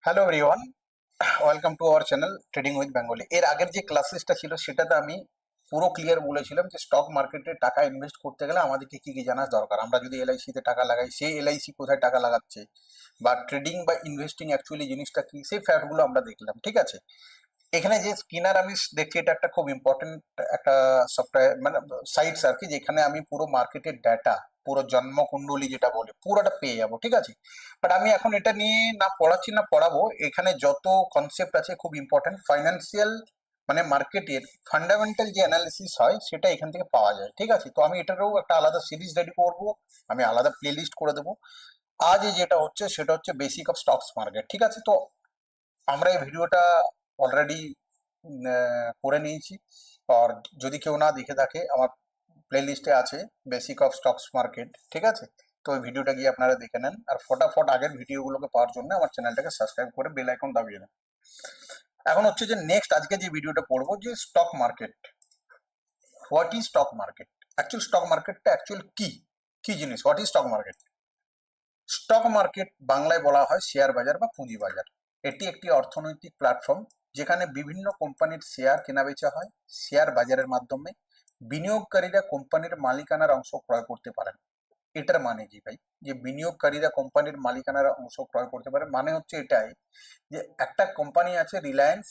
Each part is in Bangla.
Hello everyone, welcome to our channel trading with Bengali. এর আগের যে ক্লাসেসটা ছিল সেটাতে আমি পুরো ক্লিয়ার বলেছিলাম যে স্টক মার্কেটে টাকা ইনভেস্ট করতে গেলে আমাদেরকে কি কি জানা দরকার। আমরা যদি এলআইসি তে টাকা লাগাই, সেই এলআইসি কোথায় টাকা লাগাচ্ছে, বা ট্রেডিং বা ইনভেস্টিং অ্যাকচুয়ালি জিনিসটা কি, সেই ফ্যাক্টগুলো আমরা দেখলাম। ঠিক আছে, এখানে যে স্কিনার আমি দেখছি, এটা একটা খুব ইম্পর্টেন্ট একটা সফটওয়্যার, মানে সাইটস আর কি, যেখানে আমি পুরো মার্কেটের ডাটা, পুরো জন্মকুণ্ডলী যেটা বলে পুরোটা পেয়ে যাবো। ঠিক আছে, বাট আমি এখন এটা নিয়ে না পড়াচ্ছি না পড়াবো। এখানে যত কনসেপ্ট আছে খুব ইম্পর্টেন্ট, ফাইন্যান্সিয়াল মানে মার্কেটের ফান্ডামেন্টাল যে অ্যানালিসিস হয় সেটা এখান থেকে পাওয়া যায়। ঠিক আছে, তো আমি এটারও একটা আলাদা সিরিজ রেডি করবো, আমি আলাদা প্লে লিস্ট করে দেবো। আজ যেটা হচ্ছে সেটা হচ্ছে বেসিক অফ স্টকস মার্কেট। ঠিক আছে, তো আমরা এই ভিডিওটা অলরেডি করে নিয়েছি। আর যদি কেউ না দেখে থাকে, আমার প্লে লিস্টে আছে বেসিক অফ স্টকস মার্কেট। ঠিক আছে, তো ওই ভিডিওটা গিয়ে আপনারা দেখে নেন, আর ফটাফট আগের ভিডিওগুলোকে পাওয়ার জন্য আমার চ্যানেলটাকে সাবস্ক্রাইব করে বেল আইকন দাবিয়ে দেন। এখন হচ্ছে যে নেক্সট আজকে যে ভিডিওটা পড়বো, যে stock market, what is stock market. Actual stock মার্কেটটা অ্যাকচুয়াল কি কি জিনিস, what is stock market. Stock market বাংলায় বলা হয় শেয়ার বাজার বা পুঁজি বাজার। এটি একটি অর্থনৈতিক প্ল্যাটফর্ম যেখানে বিভিন্ন কোম্পানির শেয়ার কেনাবেচা হয়। শেয়ার বাজারের মাধ্যমে বিনিয়োগকারীরা কোম্পানির মালিকানার অংশ ক্রয় করতে পারেন। এটার মানে কি ভাই, যে বিনিয়োগকারীরা কোম্পানির মালিকানার অংশ ক্রয় করতে পারে, মানে হচ্ছে এটাই যে একটা কোম্পানি আছে রিলায়েন্স,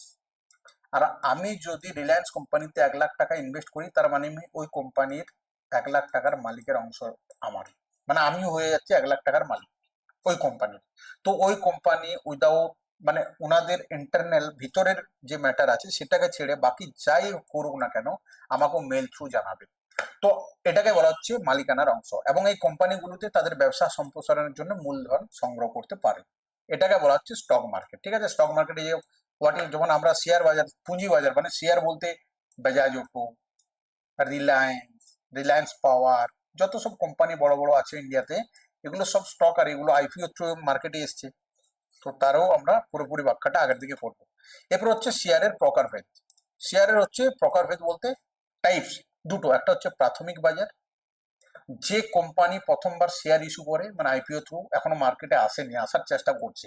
আর আমি যদি রিলায়েন্স কোম্পানিতে 1 লাখ টাকা ইনভেস্ট করি, তার মানে আমি ওই কোম্পানির 1 লাখ টাকার মালিকের অংশ আমার, মানে আমি হয়ে যাচ্ছে 1 লাখ টাকার মালিক ওই কোম্পানির। তো ওই কোম্পানি উইদাউট, মানে ওনাদের ইন্টারনাল ভিতরের যে ম্যাটার আছে সেটাকে ছেড়ে বাকি যাই করুক না কেন আমাকে মেল থ্রু জানাবে। তো এটাকে বলা হচ্ছে মালিকানার অংশ, এবং এই কোম্পানিগুলোতে তাদের ব্যবসা সম্প্রসারণের জন্য মূলধন সংগ্রহ করতে পারে। এটাকে বলা হচ্ছে স্টক মার্কেট। ঠিক আছে, স্টক মার্কেটে যে হোয়াট ইজ, যখন আমরা শেয়ার বাজার, পুঁজি বাজার মানে শেয়ার বলতে বাজাজ অটো, রিলায়েন্স, রিলায়েন্স পাওয়ার, যত সব কোম্পানি বড় বড় আছে ইন্ডিয়াতে, এগুলো সব স্টক, আর এগুলো আইপিও থ্রু মার্কেটে এসছে। তো তারও আমরা পুরোপুরি ব্যাখ্যাটা আগের দিকে করবো। এরপর হচ্ছে শেয়ারের প্রকারভেদ। শেয়ারের হচ্ছে প্রকারভেদ বলতে টাইপস দুটো, একটা হচ্ছে প্রাথমিক বাজার, যে কোম্পানি প্রথমবার শেয়ার ইস্যু করে, মানে আইপিও থ্রু, এখনো মার্কেটে আসেনি, আসার চেষ্টা করছে।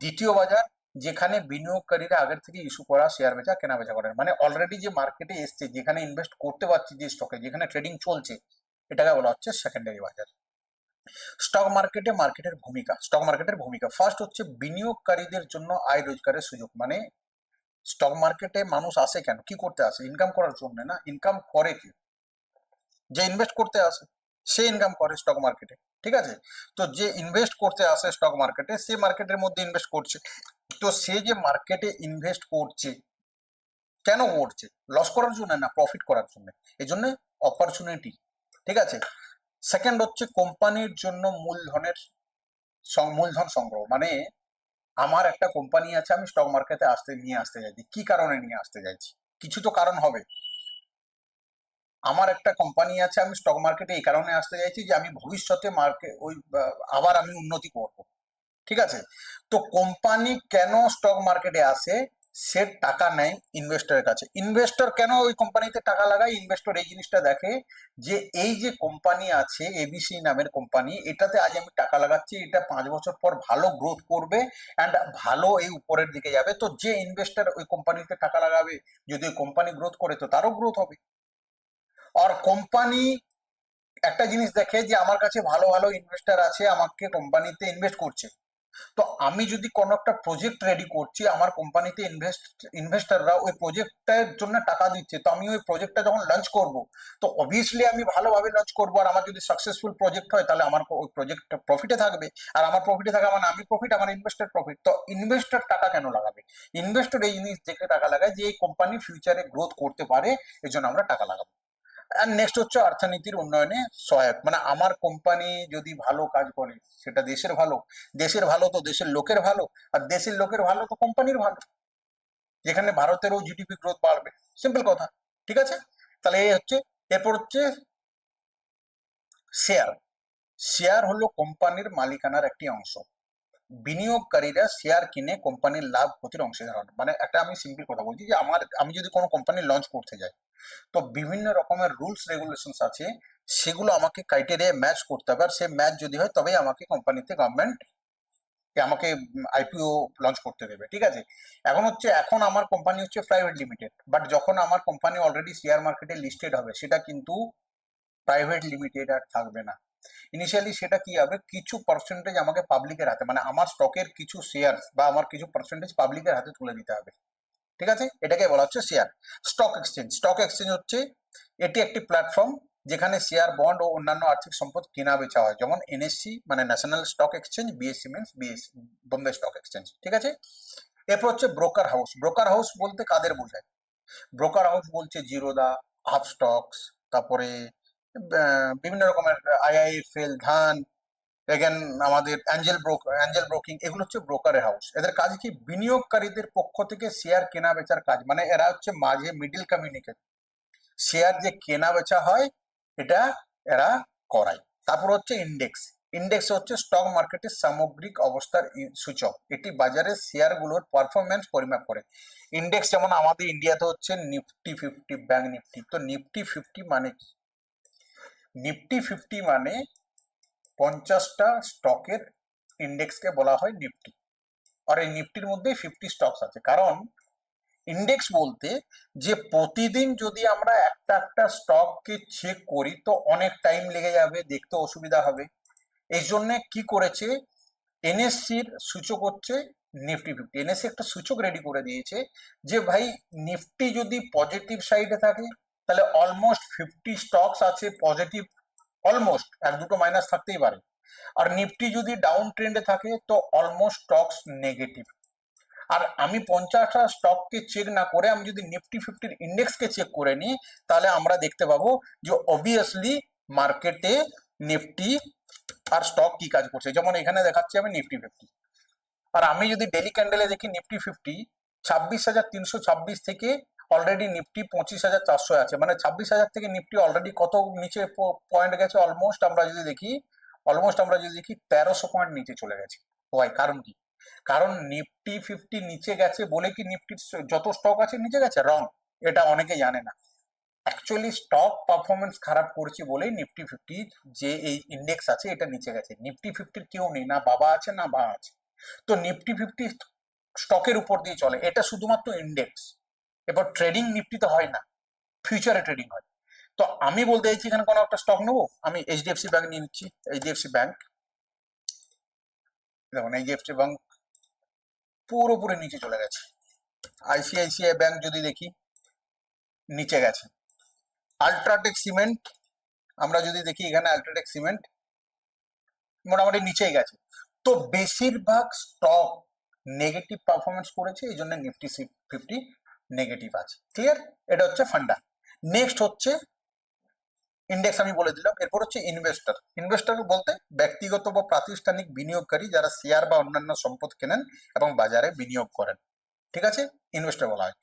দ্বিতীয় বাজার, যেখানে বিনিয়োগকারীরা আগের থেকে ইস্যু করা শেয়ার বেচা কেনা বেচা করেন, মানে অলরেডি যে মার্কেটে এসছে, যেখানে ইনভেস্ট করতে পারছি, যে স্টকে যেখানে ট্রেডিং চলছে, এটাকে বলা হচ্ছে সেকেন্ডারি বাজার। স্টক মার্কেটে মার্কেটের ভূমিকা, স্টক মার্কেটের ভূমিকা ফার্স্ট হচ্ছে বিনিয়োগকারীদের জন্য আয় রোজগারের সুযোগ। মানে স্টক মার্কেটে মানুষ আসে কেন, কি করতে আসে, ইনকাম করার জন্য না, ইনকাম করে কি, যে ইনভেস্ট করতে আসে সে ইনকাম করে স্টক মার্কেটে। ঠিক আছে, তো যে ইনভেস্ট করতে আসে স্টক মার্কেটে, সে মার্কেটের মধ্যে ইনভেস্ট করছে। তো সে যে মার্কেটে ইনভেস্ট করছে, কেন করছে, লস করার জন্য না, প্রফিট করার জন্য, এই জন্য অপরচুনিটি। ঠিক আছে, সেকেন্ড হচ্ছে কোম্পানির জন্য মূলধনের মূলধন সংগ্রহ। মানে আমার একটা কোম্পানি আছে, আমি স্টক মার্কেটে নিয়ে আসতে চাইছি, কি কারণে নিয়ে আসতে চাইছি, কিছু তো কারণ হবে। আমার একটা কোম্পানি আছে, আমি স্টক মার্কেটে এই কারণে আসতে চাইছি যে আমি ভবিষ্যতে মার্কেট ওই আবার আমি উন্নতি করব। ঠিক আছে, তো কোম্পানি কেন স্টক মার্কেটে আসে, সে টাকা নেয় ইনভেস্টরের কাছে। ইনভেস্টর কেন ওই কোম্পানিতে টাকা লাগায়, ইনভেস্টর এই জিনিসটা দেখে যে এই যে কোম্পানি আছে এবিসি নামের কোম্পানি, এটাতে আজ আমি টাকা লাগাচ্ছি, এটা 5 বছর পর ভালো গ্রোথ করবে অ্যান্ড ভালো এই উপরের দিকে যাবে। তো যে ইনভেস্টর ওই কোম্পানিতে টাকা লাগাবে, যদি ওই কোম্পানি গ্রোথ করে তো তারও গ্রোথ হবে। আর কোম্পানি একটা জিনিস দেখে যে আমার কাছে ভালো ভালো ইনভেস্টর আছে, আমাকে কোম্পানিতে ইনভেস্ট করছে। তো আমি যদি কোনো একটা প্রজেক্ট রেডি করছি, আমার কোম্পানিতে ইনভেস্টররা ওই প্রজেক্টের জন্য টাকা দিচ্ছে, তো আমি ওই প্রজেক্টটা যখন লঞ্চ করব, তো অবভিয়াসলি আমি ভালোভাবে লঞ্চ করবো, আর আমার যদি সাকসেসফুল প্রজেক্ট হয় তাহলে আমার ওই প্রজেক্ট প্রফিটে থাকবে, আর আমার প্রফিটে থাকা মানে আমি প্রফিট, আমার ইনভেস্টর প্রফিট। তো ইনভেস্টর টাকা কেন লাগাবে, ইনভেস্টর এই জিনিস দেখে টাকা লাগায় যে এই কোম্পানি ফিউচারে গ্রোথ করতে পারে, এই জন্য আমরা টাকা লাগাবো। আর নেক্সট হচ্ছে অর্থনীতির উন্নয়নে সহায়ক, মানে আমার কোম্পানি যদি ভালো কাজ করে সেটা দেশের ভালো, দেশের ভালো তো দেশের লোকের ভালো, আর দেশের লোকের ভালো তো কোম্পানির ভালো, যেখানে ভারতেরও জিডিপি গ্রোথ বাড়বে। সিম্পল কথা। ঠিক আছে, তাহলে এই হচ্ছে। এরপর হচ্ছে শেয়ার। শেয়ার হলো কোম্পানির মালিকানার একটি অংশ। বিনিয়োগকারীরা শেয়ার কিনে কোম্পানির লাভ ক্ষতির অংশীদার হন। মানে একটা আমি সিম্পল কথা বলছি যে আমি যদি কোনো কোম্পানি লঞ্চ করতে যাই, তো বিভিন্ন রকমের রুলস রেগুলেশনস আছে, সেগুলো আমাকে ক্রাইটেরিয়া ম্যাচ করতে হবে, আর সে ম্যাচ যদি হয় তবেই আমাকে কোম্পানিতে গভর্নমেন্ট আমাকে আইপিও লঞ্চ করতে দেবে, ঠিক আছে। এখন আমার কোম্পানি হচ্ছে প্রাইভেট লিমিটেড, বাট যখন আমার কোম্পানি অলরেডি শেয়ার মার্কেটে লিস্টেড হবে সেটা কিন্তু প্রাইভেট লিমিটেড আর থাকবে না। ইনিশিয়ালি সেটা কি হবে, কিছু পার্সেন্টেজ আমাকে পাবলিকের হাতে, মানে আমার স্টকের কিছু শেয়ার বা আমার কিছু পার্সেন্টেজ পাবলিকের হাতে তুলে দিতে হবে, ঠিক আছে। এটাকে বলা হচ্ছে শেয়ার। স্টক এক্সচেঞ্জ হচ্ছে এটি একটি প্ল্যাটফর্ম যেখানে শেয়ার, বন্ড ও অন্যান্য আর্থিক সম্পদ কেনা বেচা হয়, যেমন এনএসসি মানে national stock exchange, BSc means Bombay stock exchange, ঠিক আছে। এরপর হচ্ছে ব্রোকার হাউস। ব্রোকার হাউস বলতে কাদের বোঝায়? ব্রোকার হাউস বলছে জিরোদা, হাফ স্টকস, তারপরে বিভিন্ন রকমের আইআইএফএল, ধান, এগেন আমাদের অ্যাঞ্জেল ব্রোকিং, এগুলো হচ্ছে ব্রোকারের হাউস। এদের কাজ কি? বিনিয়োগকারীদের পক্ষ থেকে শেয়ার কেনা বেচার কাজ, মানে এরা হচ্ছে মাঝে মিডিল কমিউনিকেট, শেয়ার যে কেনা বেচা হয় এটা এরা করায়। তারপর হচ্ছে ইন্ডেক্স। ইন্ডেক্স হচ্ছে স্টক মার্কেটের সামগ্রিক অবস্থার সূচক, এটি বাজারের শেয়ারগুলোর পারফরমেন্স পরিমাপ করে। ইন্ডেক্স যেমন আমাদের ইন্ডিয়াতে হচ্ছে নিফটি 50, ব্যাংক নিফটি। তো নিফটি 50 মানে কি? নিফটি 50 মানে 50টা স্টকের ইন্ডেক্সকে বলা হয় নিফটি। আর এই নিফটির মধ্যে 50 স্টকস আছে। কারণ ইন্ডেক্স বলতে যে প্রতিদিন যদি আমরা একটা একটা স্টককে চেক করি তো অনেক টাইম লেগে যাবে, দেখতে অসুবিধা হবে। এই জন্য কি করেছে, এনএসসির সূচক হচ্ছে নিফটি 50। এনএসসি একটা সূচক রেডি করে দিয়েছে যে ভাই নিফটি যদি পজিটিভ সাইডে থাকে তাহলে অলমোস্ট 50 স্টকস আছে পজিটিভ, অলমোস্ট এক দুটো মাইনাস থাকতেই পারে। আর নিফটি যদি ডাউন ট্রেন্ডে থাকে তো অলমোস্ট স্টকস নেগেটিভ। আর আমি 50টা স্টককে চেক না করে আমি যদি নিফটি 50-র ইন্ডেক্সকে চেক করে নিই তাহলে আমরা দেখতে পাবো যে অবভিয়াসলি মার্কেটে নিফটি আর স্টক কি কাজ করছে। যেমন এখানে দেখাচ্ছি আমি নিফটি 50, আর আমি যদি ডেলি ক্যান্ডেলে দেখি নিফটি 50 26,326 থেকে অলরেডি নিফটি 25,400 আছে, মানে 26,000 থেকে নিফটি অলরেডি কত নিচে পয়েন্ট গেছে, অলমোস্ট আমরা যদি দেখি 1300 পয়েন্ট নিচে চলে গেছে। ওয়াই? কারণ কি? কারণ নিফটি 50 নিচে গেছে বলে কি নিফটির যত স্টক আছে নিচে গেছে? রং। এটা অনেকে জানে না। অ্যাকচুয়ালি স্টক পারফরমেন্স খারাপ করছে বলেই নিফটি 50 যে এই ইন্ডেক্স আছে এটা নিচে গেছে। নিফটি 50 কেউ নেই, না বাবা আছে না মা আছে। তো নিফটি 50 স্টকের উপর দিয়ে চলে, এটা শুধুমাত্র ইন্ডেক্স। এবার ট্রেডিং নিফটিতে হয় না, ফিউচারে ট্রেডিং হয়। তো আমি বলতে চাইছি এখানে কোনো একটা স্টক নেবো, আমি এইচডিএফসি ব্যাংক নিয়ে নিচ্ছি। এইচডিএফসি ব্যাংক, দেখুন এইচডিএফসি ব্যাংক পুরোপুরি নিচে চলে গেছে। আইসিআইসিআই ব্যাংক যদি দেখি নিচে গেছে। আল্ট্রাটেক সিমেন্ট আমরা যদি দেখি, এখানে আল্ট্রাটেক সিমেন্ট মোটামুটি নিচেই গেছে। তো বেশিরভাগ স্টক নেগেটিভ পারফরমেন্স করেছে, এই জন্য নিফটি 50 নেগেটিভ আছে। ক্লিয়ার? এটা হচ্ছে ফান্ডা। নেক্সট হচ্ছে ইন্ডেক্স, আমি বলে দিলাম। এরপর হচ্ছে ইনভেস্টর। ইনভেস্টর বলতে ব্যক্তিগত বা প্রাতিষ্ঠানিক বিনিয়োগকারী যারা শেয়ার বা অন্যান্য সম্পদ কেনেন এবং বাজারে বিনিয়োগ করেন, ঠিক আছে, ইনভেস্টর বলা হয়।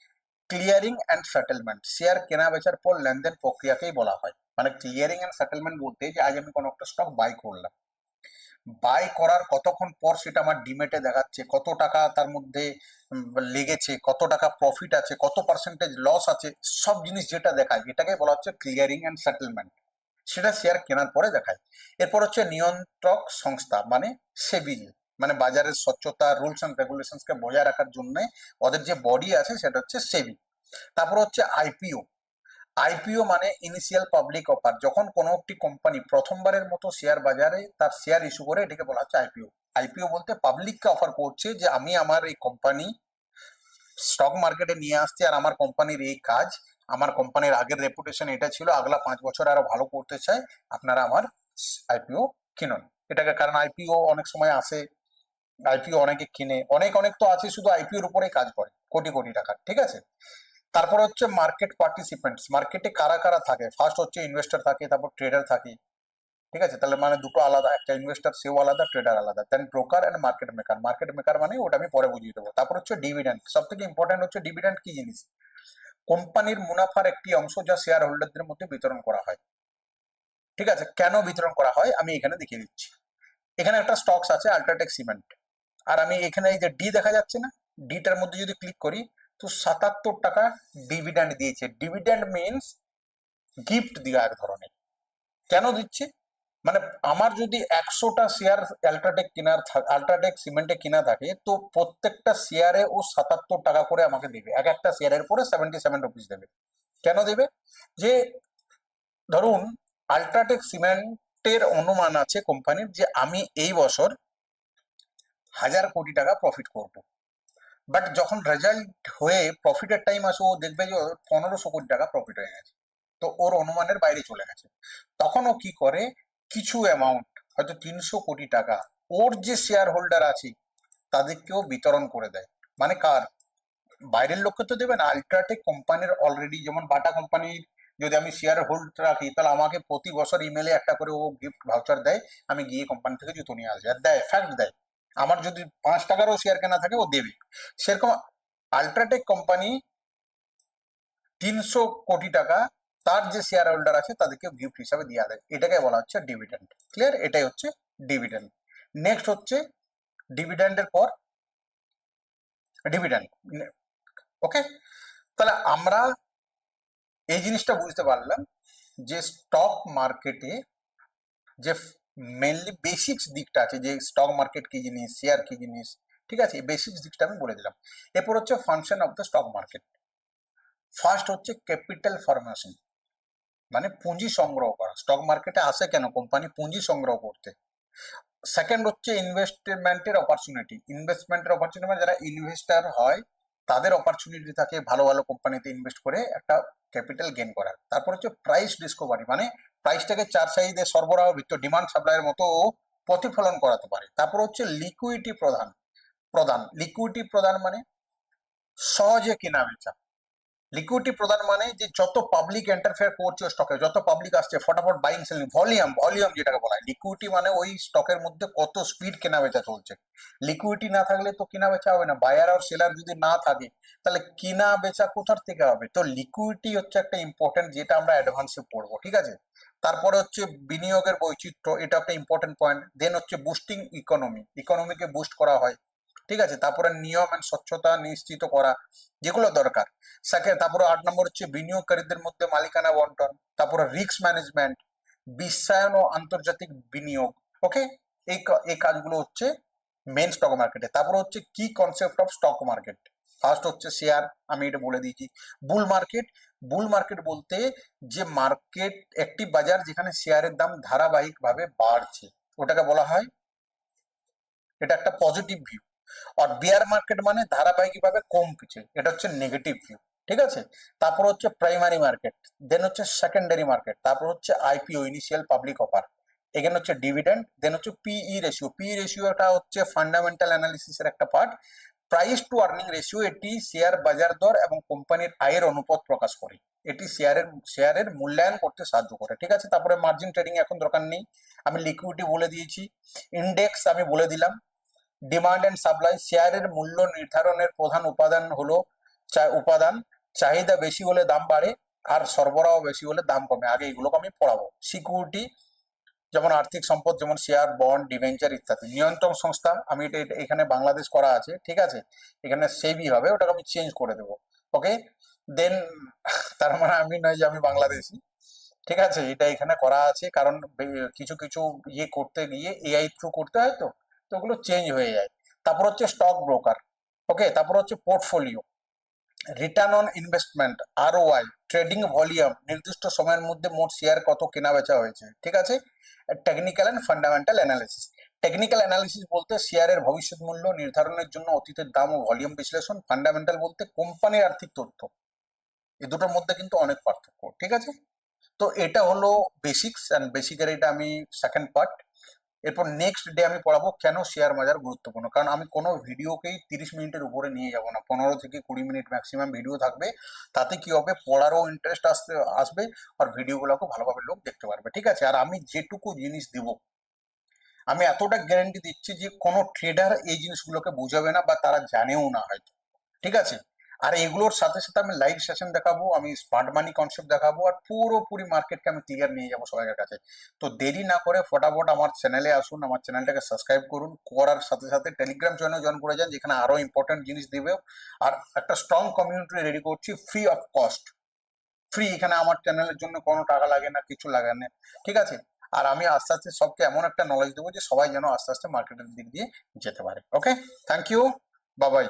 ক্লিয়ারিং অ্যান্ড সেটেলমেন্ট, শেয়ার কেনা বেচার পর লেনদেন প্রক্রিয়াকেই বলা হয়। মানে ক্লিয়ারিং অ্যান্ড সেটেলমেন্ট বলতে যে আজ আমি কোনো একটা স্টক বাই করলাম, বাই করার কতক্ষণ পর সেটা আমার ডিমেটে দেখাচ্ছে, কত টাকা তার মধ্যে লেগেছে, কত টাকা প্রফিট আছে, কত পার্সেন্টেজ লস আছে, সব জিনিস যেটা দেখায় এটাকে বলা হচ্ছে ক্লিয়ারিং অ্যান্ড সেটেলমেন্ট। সেটা শেয়ার কেনার পরে দেখায়। এরপর হচ্ছে নিয়ন্ত্রক সংস্থা মানে সেবি, মানে বাজারের স্বচ্ছতা, রুলস অ্যান্ড রেগুলেশনকে বজায় রাখার জন্য ওদের যে বডি আছে সেটা হচ্ছে সেবি। তারপর হচ্ছে আইপিও। আইপিও মানে ইনিশিয়াল পাবলিক অফার, যখন কোনো একটি কোম্পানি প্রথমবারের মতো শেয়ার বাজারে তার শেয়ার ইস্যু করে এটাকে বলা হচ্ছে আইপিও। আইপিও বলতে পাবলিককে অফার করছে যে আমি আমার এই কোম্পানি স্টক মার্কেটে নিয়ে আসছি, আর আমার কোম্পানির এই কাজ, আমার কোম্পানির আগের রেপুটেশন এটা ছিল, আগলা 5 বছর আরো ভালো করতে চাই, আপনারা আমার আইপিও কিনুন। এটাকে, কারণ আইপিও অনেক সময় আসে, আইপিও অনেকে কিনে, অনেক অনেক তো আছে শুধু আইপিওর উপরেই কাজ করে কোটি কোটি টাকার, ঠিক আছে। তারপর হচ্ছে মার্কেট পার্টিসিপেন্টস, মার্কেটে কারা কারা থাকে। ফার্স্ট হচ্ছে ইনভেস্টর থাকে, তারপর ট্রেডার থাকে, ঠিক আছে। তাহলে মানে দুটো আলাদা, একটা ইনভেস্টর সেও আলাদা, ট্রেডার আলাদা। Then broker and market maker. Market maker মানে ওটা আমি পরে বুঝিয়ে দেবো। তারপর হচ্ছে ডিভিডেন্ড, সব থেকে ইম্পর্টেন্ট হচ্ছে ডিভিডেন্ড কি জিনিস? কোম্পানির মুনাফার একটি অংশ যা শেয়ার হোল্ডারদের মধ্যে বিতরণ করা হয়, ঠিক আছে। কেন বিতরণ করা হয় আমি এখানে দেখিয়ে দিচ্ছি। এখানে একটা স্টকস আছে আল্ট্রাটেক সিমেন্ট, আর আমি এখানে এই যে ডি দেখা যাচ্ছে না, ডিটার মধ্যে যদি ক্লিক করি তো 77 টাকা ডিভিডেন্ড দিয়েছে। ডিভিডেন্ড মিনস গিফট দেওয়া এক ধরনের। কেন দিচ্ছে? মানে আমার যদি 100টা শেয়ার আল্ট্রাটেক সিমেন্টে কিনা থাকে, তো প্রত্যেকটা শেয়ারে ও 77 টাকা করে আমাকে দেবে, এক একটা শেয়ারের পরে 77 রুপিস দেবে। কেন দেবে? যে ধরুন আল্ট্রাটেক সিমেন্টের অনুমান আছে কোম্পানির যে আমি এই বছর 1000 কোটি টাকা প্রফিট করব, বাট যখন রেজাল্ট হয়ে প্রফিটের টাইম আসে ও দেখবে যে 1500 কোটি টাকা প্রফিট হয়ে গেছে, তো ওর অনুমানের বাইরে চলে গেছে। তখন ও কি করে, কিছু অ্যামাউন্ট, হয়তো 300 কোটি টাকা, ওর যে শেয়ার হোল্ডার আছে তাদেরকেও বিতরণ করে দেয়। মানে কার? বাইরের লোককে তো দেবে না, আল্ট্রাটেক কোম্পানির অলরেডি, যেমন বাটা কোম্পানির যদি আমি শেয়ার হোল্ড রাখি, তাহলে আমাকে প্রতি বছর ইমেলে একটা করে ও গিফট ভাউচার দেয়, আমি গিয়ে কোম্পানি থেকে জুতো নিয়ে আসি, আর দেয়, ফ্যাক্ট দেয়। আমার যদি 5 টাকারও শেয়ার কেনা থাকে ও দেবে। সেরকম আল্ট্রাটেক কোম্পানি 300 কোটি টাকা তার যে শেয়ার হোল্ডার আছে তাদেরকে গিফট হিসাবে দিয়ে দেয়, এটাকে বলা হচ্ছে ডিভিডেন্ড। ক্লিয়ার? এটাই হচ্ছে ডিভিডেন্ড। নেক্সট হচ্ছে ডিভিডেন্ডের পর ডিভিডেন্ড। ওকে, তাহলে আমরা এই জিনিসটা বুঝতে পারলাম যে স্টক মার্কেটে যে মেনলি বেসিক্স দিকটা আছে, যে স্টক মার্কেট কি জিনিস, শেয়ার কি জিনিস, ঠিক আছে, এই বেসিক্স দিকটা আমি বলে দিলাম। এরপর হচ্ছে function of the stock market. First হচ্ছে ক্যাপিটাল ফরমেশন, মানে পুঁজি সংগ্রহ করা। স্টক মার্কেটে আসে কেন? কোম্পানি পুঁজি সংগ্রহ করতে। সেকেন্ড হচ্ছে ইনভেস্টমেন্টের অপরচুনিটি, মানে যারা ইনভেস্টার হয় তাদের অপরচুনিটি থাকে ভালো ভালো কোম্পানিতে ইনভেস্ট করে একটা ক্যাপিটাল গেইন করার। তারপর হচ্ছে প্রাইস ডিসকভারি, মানে প্রাইসটাকে চার সাইডে সরবরাহ ভিত্তি, ডিমান্ড সাপ্লাইয়ের মতো প্রতিফলন করাতে পারে। তারপর হচ্ছে লিকুইডিটি প্রদান প্রদান লিকুইডিটি প্রদান মানে সহজে কেনা বেচা। লিকুইডিটি প্রদান মানে যে যত পাবলিক এন্টারফেয়ার করছে স্টকে, যত পাবলিক আসছে, ফটাফট বাইং সেলিং, ভলিউম ভলিউম যেটাকে বলা হয়। লিকুইডিটি মানে ওই স্টকের মধ্যে কত স্পিড কেনা বেচা চলছে। লিকুইডিটি না থাকলে তো কেনা বেচা হবে না, বায়ার আর সেলার যদি না থাকে তাহলে কেনা বেচা কোথার থেকে হবে? তো লিকুইডিটি হচ্ছে একটা ইম্পর্টেন্ট, যেটা আমরা অ্যাডভান্সে পড়বো, ঠিক আছে। তারপরে হচ্ছে বিনিয়োগের বৈচিত্র্য, এটা একটা ইম্পর্টেন্ট পয়েন্ট। দেন হচ্ছে বুস্টিং ইকোনমিকে বুস্ট করা হয়, ঠিক আছে। তারপরে নিয়ম এন্ড স্বচ্ছতা নিশ্চিত করা, যেগুলো দরকার। সেকেন্ড, তারপরে 8 নম্বর হচ্ছে বিনিয়োগকারীদের মধ্যে মালিকানা বন্টন। তারপরে রিস্ক ম্যানেজমেন্ট, বিশ্বায়ন ও আন্তর্জাতিক বিনিয়োগ। ওকে, এই কাজগুলো হচ্ছে মেন স্টক মার্কেটে। তারপরে হচ্ছে কি concept of stock market. First হচ্ছে শেয়ার, আমি এটা বলে দিয়েছি। বুল মার্কেট বলতে যে মার্কেট, একটি বাজার যেখানে শেয়ারের দাম ধারাবাহিকভাবে বাড়ছে, ওটাকে বলা হয়, এটা একটা পজিটিভ ভিউ। আর বিয়ার মার্কেট মানে ধারাবাহিকভাবে কমছে, এটা হচ্ছে নেগেটিভ ভিউ, ঠিক আছে। তারপর হচ্ছে প্রাইমারি মার্কেট, দেন হচ্ছে সেকেন্ডারি মার্কেট, তারপর হচ্ছে আইপিও, ইনিশিয়াল পাবলিক অফার, এখানে হচ্ছে ডিভিডেন্ড, দেন হচ্ছে পিই রেশিওটা হচ্ছে ফান্ডামেন্টাল অ্যানালিসিসের একটা part. Price two earning ratio, এটি শেয়ার বাজার দর এবং কোম্পানির আয়ের অনুপাত প্রকাশ করে, এটি শেয়ারের মূল্যায়ন করতে সাহায্য করে, ঠিক আছে। তারপরে মার্জিন ট্রেডিং এখন দরকার নেই, আমি লিকুইডিটি বলে দিয়েছি। ইন্ডেক্স আমি বলে দিলাম। ডিমান্ড এন্ড সাপ্লাই, শেয়ারের মূল্য নির্ধারণের প্রধান উপাদান, চাহিদা বেশি হলে দাম বাড়ে, আর সরবরাহ বেশি হলে দাম কমে। আগে এগুলোকে আমি পড়াবো। সিকিউরিটি, যেমন আর্থিক সম্পদ, যেমন শেয়ার, বন্ড, ডিভেঞ্চার ইত্যাদি। নিয়ন্ত্রণ সংস্থা, আমি এখানে বাংলাদেশ করা আছে, ঠিক আছে, এখানে সেবি হবে, ওটাকে আমি চেঞ্জ করে দেবো। ওকে, দেন তার মানে আমি নয় যে আমি বাংলাদেশি, ঠিক আছে, এটা এখানে করা আছে কারণ কিছু কিছু ইয়ে করতে গিয়ে এআই থ্রু করতে হয়, তো তো ওগুলো চেঞ্জ হয়ে যায়। তারপর হচ্ছে স্টক ব্রোকার। ওকে, তারপর হচ্ছে portfolio, return on investment, ROI, trading volume, নির্দিষ্ট সময়ের মধ্যে মোট শেয়ার কত কেনা বেচা হয়েছে, ঠিক আছে। Technical and fundamental analysis, technical analysis বলতে শেয়ারের ভবিষ্যৎ মূল্য নির্ধারণের জন্য অতীতের দাম ও ভলিউম বিশ্লেষণ। ফান্ডামেন্টাল বলতে কোম্পানির আর্থিক তথ্য। এই দুটোর মধ্যে কিন্তু অনেক পার্থক্য, ঠিক আছে। তো এটা হলো বেসিক্স, অ্যান্ড বেসিকের এটা আমি সেকেন্ড পার্ট। এরপর নেক্সট ডে আমি পড়াবো কেন শেয়ার বাজার গুরুত্বপূর্ণ, কারণ আমি কোনো ভিডিওকেই 30 মিনিটের উপরে নিয়ে যাব না, 15 থেকে 20 মিনিট ম্যাক্সিমাম ভিডিও থাকবে। তাতে কি হবে, পড়ারও ইন্টারেস্ট আসবে, আর ভিডিওগুলোকে ভালোভাবে লোক দেখতে পারবে, ঠিক আছে। আর আমি যেটুকু জিনিস দিব, আমি এতটা গ্যারান্টি দিচ্ছি যে কোনো ট্রেডার এই জিনিসগুলোকে বুঝাবে না, বা তারা জানেও না হয়তো, ঠিক আছে। আর এগুলোর সাথে সাথে আমি লাইভ সেশন দেখাবো, আমি স্মার্ট মানি কনসেপ্ট দেখাবো, আর পুরোপুরি মার্কেটকে আমি ক্লিয়ার নিয়ে যাবো সবাইয়ের কাছে। তো দেরি না করে ফটাফট আমার চ্যানেলে আসুন, আমার চ্যানেলটাকে সাবস্ক্রাইব করুন, করার সাথে সাথে টেলিগ্রাম চ্যানেলে জয়েন করে যান, যেখানে আরো ইম্পর্টেন্ট জিনিস দিবে। আর একটা স্ট্রং কমিউনিটি রেডি করছি, ফ্রি অফ কস্ট, ফ্রি। এখানে আমার চ্যানেলের জন্য কোনো টাকা লাগে না, কিছু লাগে না, ঠিক আছে। আর আমি আস্তে আস্তে সবকে এমন একটা নলেজ দেবো যে সবাই যেন আস্তে আস্তে মার্কেটের দিক দিয়ে যেতে পারে। ওকে, থ্যাংক ইউ, বাবাই।